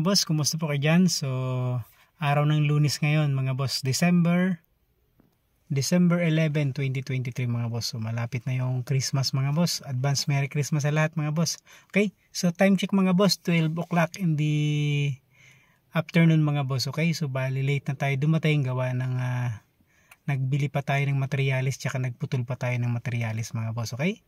boss, kumusta po kayo dyan? So, araw ng Lunes ngayon mga boss, December 11, 2023 mga boss. So, malapit na yung Christmas mga boss. Advance Merry Christmas sa lahat mga boss. Okay, so time check mga boss, 12 o'clock in the afternoon mga boss. Okay, so bali late na tayo dumating gawa ng nagbili pa tayo ng materialis tsaka nagputol pa tayo ng materialis mga boss. Okay,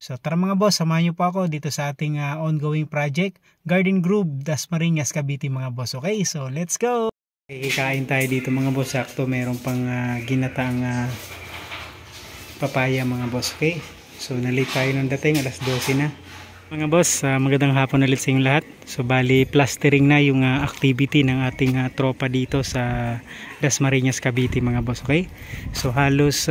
so tara mga boss, samahan nyo po ako dito sa ating ongoing project, Garden Grove, Dasmariñas, Cavite mga boss. Okay, so let's go! Kikain tayo dito mga boss, sakto meron pang ginataang papaya mga boss. Okay, so nalate tayo ng dating, alas 12 na. Mga boss, magandang hapon ulit sa inyong lahat. So bali plastering na yung activity ng ating tropa dito sa Dasmariñas, Cavite mga boss. Okay, so halos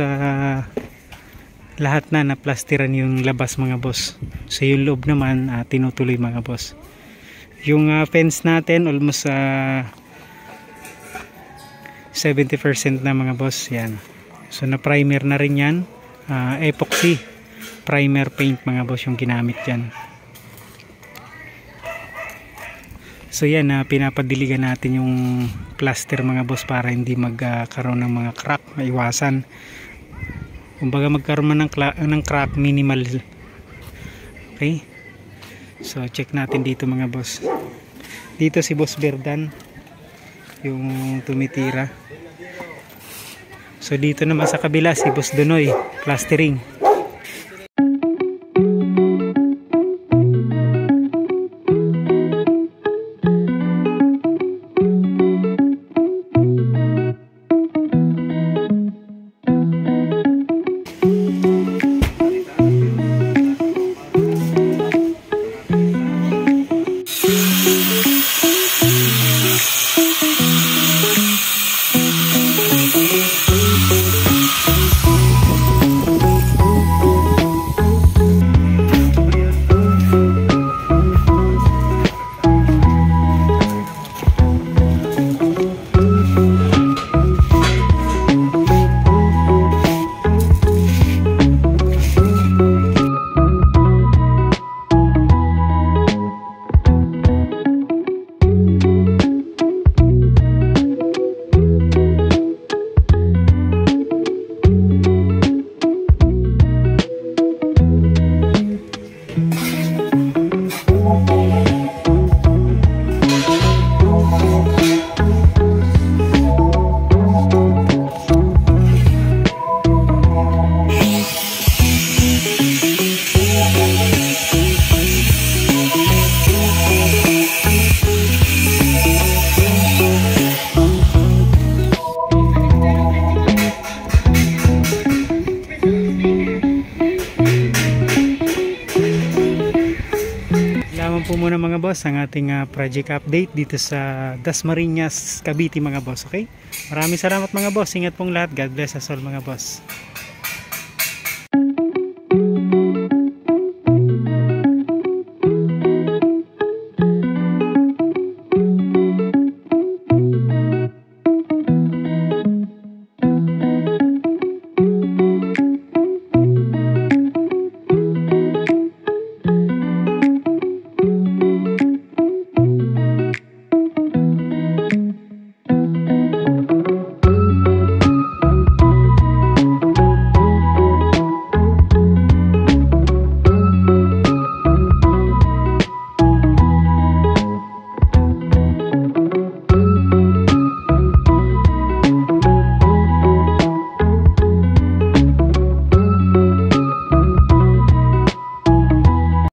lahat na plasteran yung labas mga boss. So yung loob naman tinutuloy mga boss. Yung fence natin almost 70% na mga boss. Yan. So na primer na rin yan. Epoxy primer paint mga boss yung ginamit dyan. So yan, pinapadiligan natin yung plaster mga boss para hindi magkaroon ng mga crack, maiwasan. Kumbaga magkaroon man ng crack minimal. Okay, so check natin dito mga boss. Dito si Boss Berdan yung tumitira. So dito naman sa kabila si Boss Donoy plastering. Po muna mga boss ang ating project update dito sa Dasmariñas, Cavite mga boss. Okay, maraming salamat mga boss, ingat pong lahat, God bless us all mga boss.